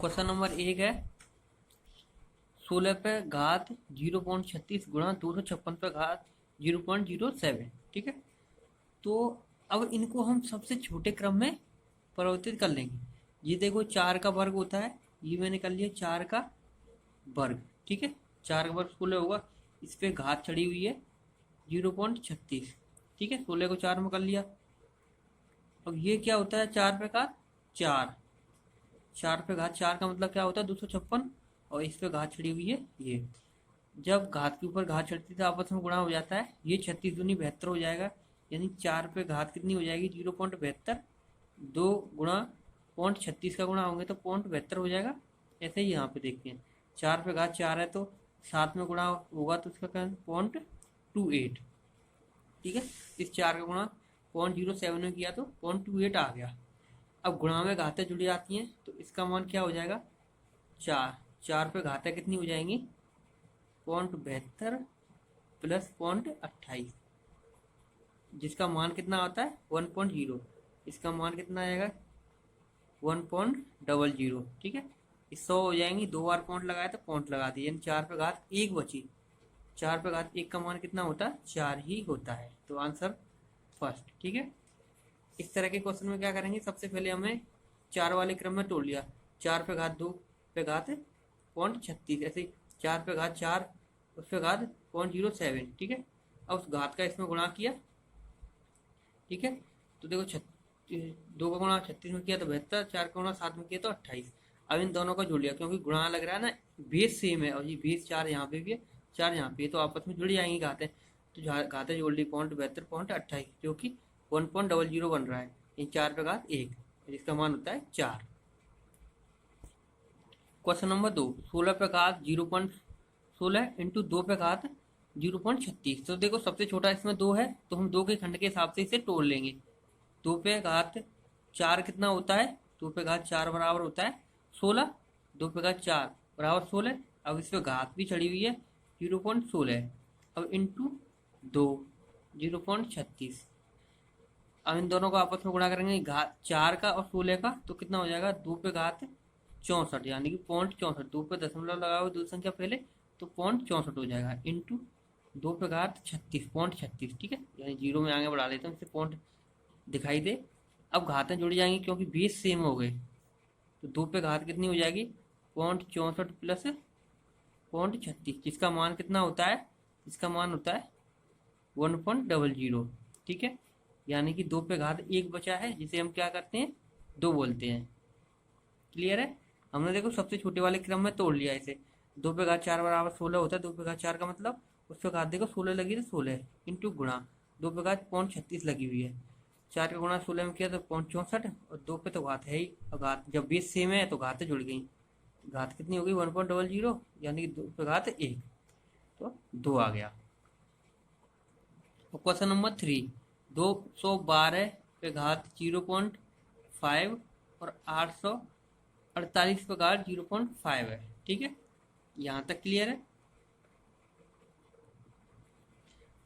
Question number 1 है 16 पे घात 0.36 गुणा 256 पे घात 0.07। ठीक है, तो अब इनको हम सबसे छोटे क्रम में परिवर्तित कर लेंगे। ये देखो 4 का वर्ग होता है, ये मैंने कर लिया 4 का वर्ग। ठीक है, 4 का वर्ग 16 होगा, इस पे घात चढ़ी हुई है 0.36। ठीक है, 16 को 4 में कर लिया। अब ये क्या होता है 4 पे घात 4, 4 पे घात 4 का मतलब क्या होता है 256, और इस पे घात चढ़ी हुई है ये। जब घात के ऊपर घात चढ़ती है तो आपस में गुणा हो जाता है, ये 36 दूनी 72 हो जाएगा। यानी 4 पे घात कितनी हो जाएगी 0.72, 2 गुणा 0.36 का गुणा होंगे तो 0.72 हो जाएगा। ऐसे ही यहाँ पे देखते हैं 4 पे घात 4 है तो 7 में गुणा होगा तो उसका क्या 0.28। ठीक है, इस 4 का गुणा 0.07 में किया तो 0.28 आ गया। अब गुणा में घातें जुड़ी जाती हैं तो इसका मान क्या हो जाएगा 4, 4 पे घातें कितनी हो जाएंगी 0.72 प्लस 0.28, जिसका मान कितना आता है 1.0, इसका मान कितना आएगा 1.00। ठीक है, इस 100 हो जाएंगी, 2 बार पॉइंट लगाया तो पॉइंट लगा दिए, यानी 4 पे घात 1 बची। 4 पे घात 1 का मान कितना होता है 4 ही होता है, तो आंसर फर्स्ट। ठीक है, इस तरह के क्वेश्चन में क्या करेंगे, सबसे पहले हमें 4 वाले क्रम में तोड़ लिया, 4 पे घात 2 पे घात 0.36, ऐसे 4 पे घात 4 उस पे घात 0.07। ठीक है, अब उस घात का इसमें गुणा किया। ठीक है, तो देखो 2 का गुणा 36 में किया तो 72, 4 का गुणा 7 में किया तो 28। अब इन दोनों का जोड़ लिया, क्योंकि गुणा लग रहा है ना, बेस सेम है और ये बेस 4 यहाँ पे भी है 4 यहाँ पे, तो आपस में जुड़ जाएंगी घातें। तो घातें जोड़ ली 0.72 0.28, जो कि 1.00 बन रहा है, ये 4 पे घात 1, जिसका मान होता है 4। क्वेश्चन नंबर 2 16 पे घात 0.16 इंटू 2 पे घात 0.36। तो देखो सबसे छोटा इसमें 2 है तो हम 2 के खंड के हिसाब से इसे तोड़ लेंगे। 2 पे घात 4 कितना होता है, 2 पे घात 4 बराबर होता है 16, 2 पे घात 4 बराबर 16। अब इस पे घात भी चढ़ी हुई है 0.16, अब इंटू 2 0.36। अब इन दोनों को आपस में गुणा करेंगे, घात 4 का और 16 का, तो कितना हो जाएगा 2 पे घात 64, यानी कि 0.64, 2 पे दशमलव लगाओ दो संख्या पहले तो 0.64 हो जाएगा, इंटू 2 पे घात 36 0.36। ठीक है, यानी जीरो में आगे बढ़ा देता हूँ इससे पॉइंट दिखाई दे। अब घातें जुड़ जाएंगी क्योंकि बेस सेम हो गए, तो 2 पे घात कितनी हो जाएगी 0.64 प्लस 0.36, जिसका मान कितना होता है, इसका मान होता है 1.00। ठीक है, यानी कि 2 पे घात 1 बचा है, जिसे हम क्या करते हैं 2 बोलते हैं। क्लियर है, हमने देखो सबसे छोटे वाले क्रम में तोड़ लिया इसे। 2 पे घात 4 बराबर 16 होता है, 2 पे घात 4 का मतलब उस पे घात देखो 16 लगी तो 16 इंटू गुणा 2 पे घात 0.36 लगी हुई है, 4 का गुणा 16 में किया तो 0.64, और 2 पे तो घात है ही, और घात जब बेस सेम है तो घातें जुड़ गई, घात कितनी हो गई 1.00, यानी कि 2 पे घात 1, तो 2 आ गया। क्वेश्चन नंबर 3 212 पे घात 0.5 और 848 पे घात 0.5 है। ठीक है, यहाँ तक क्लियर है।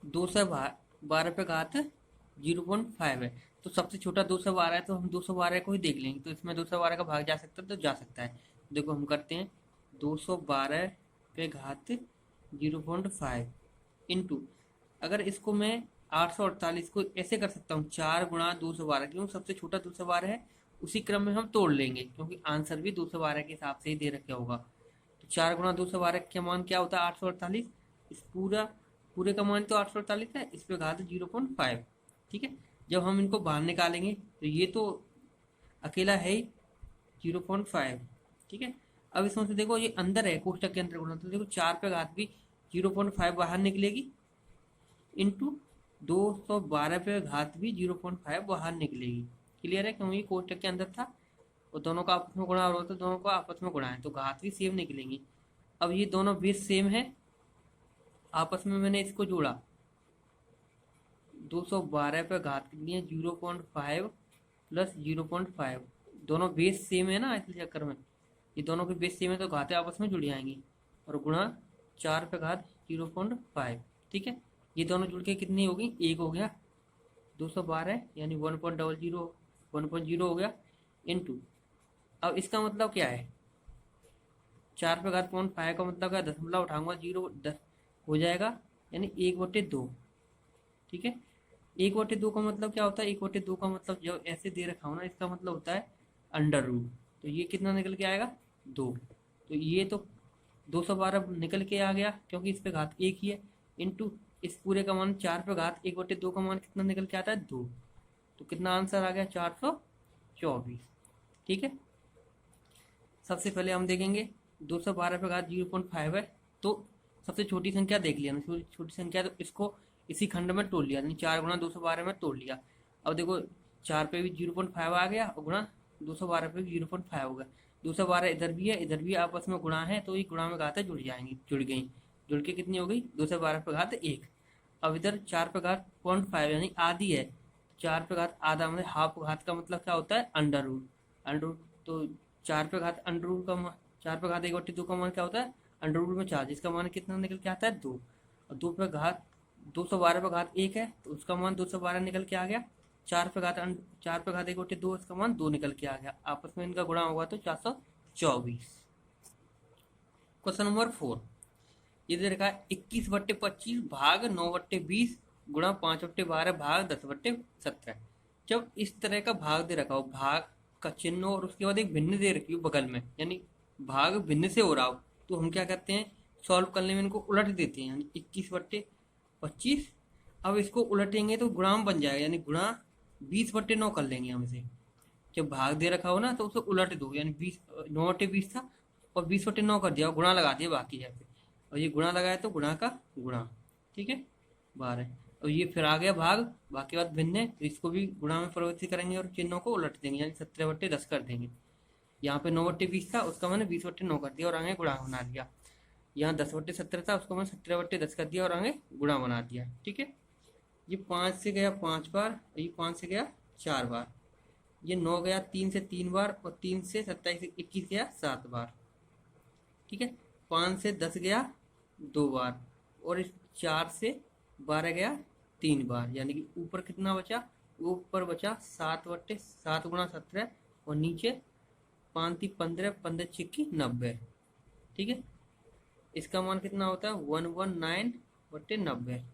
212 पे घात 0.5 है, तो सबसे छोटा 212 है, तो हम 212 को ही देख लेंगे, तो इसमें 212 का भाग जा सकता है तो जा सकता है। देखो हम करते हैं 212 पे घात 0.5 इंटू, अगर इसको मैं 848 को ऐसे कर सकता हूँ 4 गुणा 212, क्योंकि सबसे छोटा 212 है, उसी क्रम में हम तोड़ लेंगे क्योंकि आंसर भी 212 के हिसाब से ही दे रखा होगा। तो 4 गुणा 212 का मान क्या होता है 848, इस पूरे का मान तो 848 है, इस पे घात 0.5। ठीक है, जब हम इनको बाहर निकालेंगे तो ये तो अकेला है ही 0.5। ठीक है, अब इसमें से देखो ये अंदर है कोष्टक के अंदर गुणा, तो देखो 4 पे घात भी 0.5 बाहर निकलेगी, इंटू 212 पे घात भी 0.5 बाहर निकलेगी। क्लियर है, क्योंकि कोष्टक के अंदर था और दोनों का आपस में गुणा हो रहा था, दोनों को आपस में गुणा है तो घात भी सेम निकलेंगी। अब ये दोनों बेस सेम है, आपस में मैंने इसको जोड़ा, 212 पे घात कितनी है 0.5 प्लस 0.5, दोनों बेस सेम है ना, इस चक्कर में ये दोनों के बेस सेम है तो घातें आपस में जुड़ जाएंगी, और गुणा 4 पे घात 0.5। ठीक है, ये दोनों जुड़ के कितनी होगी 1 हो गया, 212 यानी 1.00 1.0 हो गया, इंटू, अब इसका मतलब क्या है 4 पे घात 0.5 का मतलब क्या, दशमलव उठाऊंगा 0 10 हो जाएगा, यानी 1/2। ठीक है, 1/2 का मतलब क्या होता है, 1/2 का मतलब जो ऐसे दे रखा हो ना, इसका मतलब होता है अंडर रूट। तो ये कितना निकल के आएगा, 2। तो ये तो 212 निकल के आ गया, क्योंकि इस पे घात 1 ही है, इंटू इस पूरे का मान 4 पे घात 1/2 का मान कितना निकल के आता है, 2। तो कितना आंसर आ गया, 424। ठीक है, सबसे पहले हम देखेंगे 212 पे घात 0.5 है, तो सबसे छोटी संख्या देख लिया ना, छोटी संख्या, तो इसको इसी खंड में तोड़ लिया, यानी 4 गुणा 212 में तोड़ लिया। अब देखो 4 पे भी 0.5 आ गया और गुणा 212 पे भी 0.5 हो गया। 212 इधर भी है, इधर भी आपस में गुणा है, तो ये गुणा में घात जुड़ जाएंगी, जुड़ गई, जुड़ के कितनी हो गई, 212 पे घात 1। अब इधर 4 पे घात 0.5 यानी आधी है, 4 पे घात आधा मतलब हाफ घात का मतलब क्या होता है, अंडर रूट। अंडर रूट तो 4 पे घात अंडर रूट का 4 पे घात 1/2 का मान क्या होता है, अंडर रूट में 4, जिसका मान कितना निकल के आता है, 2। और 2 पे घात 212 पे घात 1 है, तो उसका मान 212 निकल के आ गया। 4 पे घात 1/2, इसका मान 2 निकल के आ गया, आपस में इनका गुणा होगा तो 424। क्वेश्चन नंबर 4, ये दे रखा है 21/25 भाग 9/20 गुणा 5/12 भाग 10/17। जब इस तरह का भाग दे रखा हो, भाग का चिन्ह और उसके बाद एक भिन्न दे रखी हो बगल में, यानी भाग भिन्न से हो रहा हो, तो हम क्या करते हैं, सॉल्व करने में इनको उलट देते हैं, यानी 21/25। अब इसको उलटेंगे तो गुणाम बन जाएगा, यानी गुणा 20/9 कर लेंगे हम इसे। जब भाग दे रखा हो ना तो उसे उलट दो, यानी 9/20 था और 20/9 कर दिया और गुणा लगा दिया बाकी जगह पे, और ये गुणा लगाया तो गुणा का गुणा। ठीक है, 12। और ये फिर आ गया भाग, बाकी बात भिन्न है, तो इसको भी गुणा में परिवर्तित करेंगे और चिन्हों को उलट देंगे, यानी 17/10 कर देंगे। यहाँ पे 9/20 था, उसका मैंने 20/9 कर दिया और आगे गुणा बना दिया। यहाँ 10/17 था, उसको मैंने 17/10 कर दिया और आगे गुणा बना दिया। ठीक है, ये 5 से गया 5 बार, ये 5 से गया 4 बार, ये 9 गया 3 से 3 बार, और 3 से 27 21 गया 7 बार। ठीक है, 5 से 10 गया 2 बार, और इस 4 से 12 गया 3 बार, यानी कि ऊपर कितना बचा, ऊपर बचा 7/7 गुणा 17, और नीचे 5 3 15 15 6 90। ठीक है, इसका मान कितना होता है, 119/90।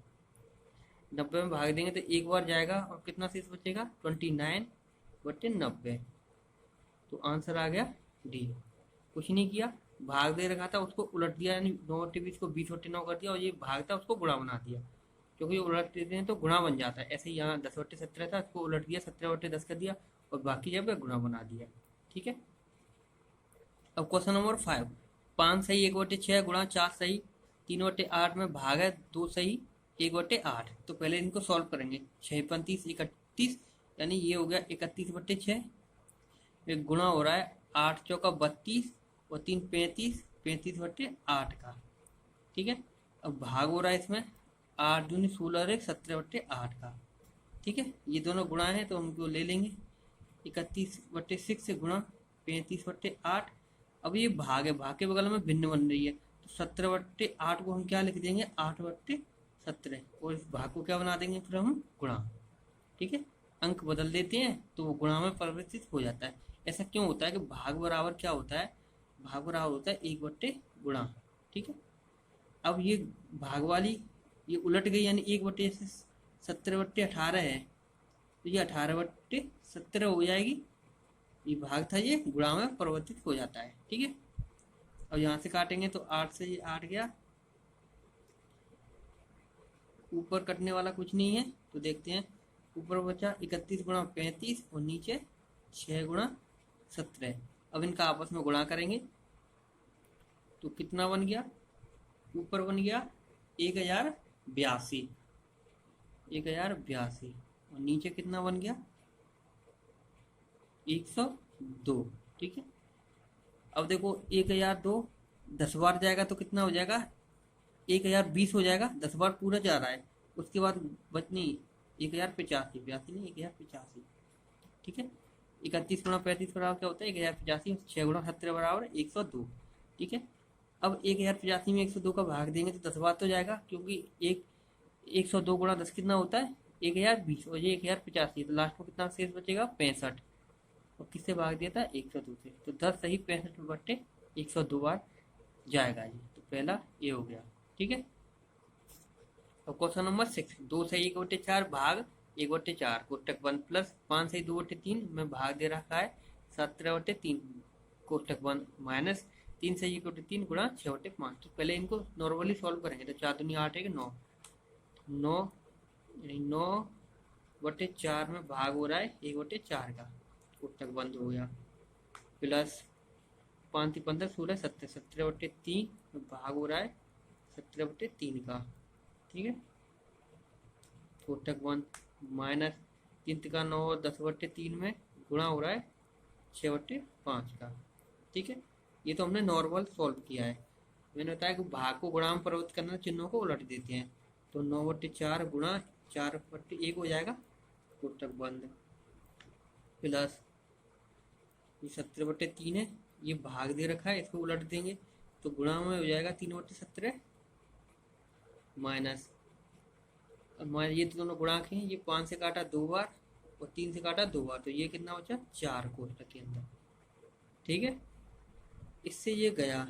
90 में भाग देंगे तो एक बार जाएगा और कितना शेष बचेगा, 29/90। तो आंसर आ गया डी। कुछ नहीं किया, भाग दे रखा था उसको उलट दिया, यानी 9/20 को 20/9 कर दिया, और ये भाग था उसको गुणा बना दिया, क्योंकि उलट देते हैं तो गुणा बन जाता है। ऐसे ही यहाँ 10/17 था, उसको उलट दिया 17/10 कर दिया और बाकी जगह गुणा बना दिया। ठीक है, अब क्वेश्चन नंबर 5, 5 सही 1/6 गुणा 4 सही 3/8 में भाग है 2 सही 1/8। तो पहले इनको सॉल्व करेंगे, 6 35 31, यानी ये हो गया 31/6, एक गुणा हो रहा है 8 चौका 32 और 3 35 35/8 का। ठीक है, अब भाग हो रहा है इसमें 8 दूनी 16 और 17/8 का। ठीक है, ये दोनों गुणा है तो हम इनको ले लेंगे, 31/6 से गुणा 35/8। अब ये भाग है, भाग के बगल में भिन्न बन रही है, तो 17/8 को हम क्या लिख देंगे, 8/17, और इस भाग को क्या बना देंगे फिर हम, गुणा। ठीक है, अंक बदल देते हैं तो वो गुणा में परिवर्तित हो जाता है। ऐसा क्यों होता है कि भाग बराबर क्या होता है, भाग बराबर होता है 1/गुणा। ठीक है, अब ये भाग वाली ये उलट गई, यानी 1/, से 17/18 है, तो ये 18/17 हो जाएगी, ये भाग था, ये गुणा में परिवर्तित हो जाता है। ठीक है, अब यहाँ से काटेंगे तो 8 से ये 8 गया, ऊपर कटने वाला कुछ नहीं है, तो देखते हैं ऊपर बचा 31 गुणा 35 और नीचे 6 गुणा 17। अब इनका आपस में गुणा करेंगे तो कितना बन गया, ऊपर बन गया 1082 और नीचे कितना बन गया 102। ठीक है, अब देखो 1002 10 बार जाएगा तो कितना हो जाएगा, 1020 हो जाएगा, 10 बार पूरा जा रहा है, उसके बाद बचनी 1085, 82 नहीं 1085। ठीक है, 31 गुणा 35 बराबर क्या होता है 1085, 6 गुणा 17 बराबर 102। ठीक है, अब 1085 में 102 का भाग देंगे तो 10 बार तो जाएगा, क्योंकि 102 गुणा 10 कितना होता है 1020, और ये 1085, तो लास्ट में कितना शेष बचेगा 65, और किससे भाग दिया था 102 से, तो 10 सही 65/102 बार जाएगा ये। तो पहला ये हो गया, ठीक है। अब क्वेश्चन नंबर 6, 2 से 1/4 भाग 1/4 कोष्टक बंद प्लस 5 से 2/3 में भाग दे रखा है 17/3 कोष्टक बंद माइनस 3 से 1/3 गुणा 6/5। तो पहले इनको नॉर्मली सॉल्व करेंगे। तो 4 दूनी 8 है कि 9, 9/4 में भाग हो रहा है 1/4 का, कोष्टक बंद हो गया, प्लस 5 15 16 17 17/3 में भाग हो रहा है 17/3 का, ठीक है, कोष्टक बंद माइनस 3 का 9 10/3 में गुणा हो रहा है 6/5 का, ठीक है। ये तो हमने नॉर्मल सॉल्व किया है। मैंने बताया कि भाग को गुणा में परिवर्तित करना, चिन्हों को उलट देते हैं। तो 9/4 गुणा 4/1 हो जाएगा, कोष्टक बंद, प्लस ये 17/3 है, ये भाग दे रखा है, इसको उलट देंगे तो गुणा में हो जाएगा 3/17 माइनस, ये तो दोनों गुणा के हैं, ये 5 से काटा 2 बार और 3 से काटा 2 बार, तो ये कितना बचा 4 कोष्टक के अंदर, ठीक है। इससे ये गया,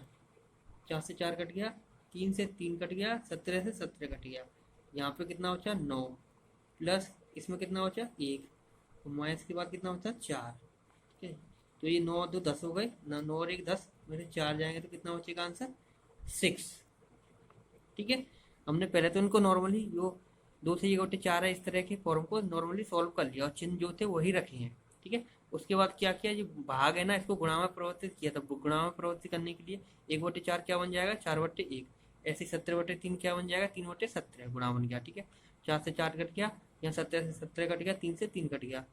4 से 4 कट गया, 3 से 3 कट गया, 17 से 17 कट गया, यहाँ पे कितना बचा 9, प्लस इसमें कितना बचा 1 और माइनस के बाद कितना बचा 4, ठीक है। तो ये 9 और 2 10 हो गए ना, 9 और 1 10 में से 4 जाएंगे तो कितना बचेगा आंसर 6, ठीक है। हमने पहले तो इनको नॉर्मली जो 2 से 1/4 है इस तरह के फॉर्म को नॉर्मली सॉल्व कर लिया और चिन्ह जो थे वही रखे हैं, ठीक है। उसके बाद क्या किया, जो भाग है ना इसको गुणा में परिवर्तित किया। तो गुणा में परिवर्तित करने के लिए 1/4 क्या बन जाएगा 4/1, ऐसे 17/3 क्या बन जाएगा 3/17 गुणा बन गया, ठीक है। 4 से 4 कट गया, यहाँ 17 से 17 कट गया, 3 से 3 कट गया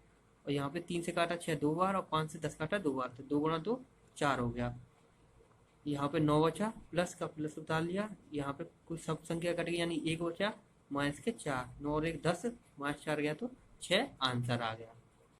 और यहाँ पे 3 से काटा 6 2 बार और 5 से 10 काटा 2 बार, तो 2 गुणा 2 4 हो गया। यहाँ पे 9 बचा, प्लस का प्लस उतार लिया, यहाँ पे कुछ सब संख्या कट गई यानी 1 बचा, माइनस के 4, 9 और 1 10, माइनस 4 गया तो 6 आंसर आ गया।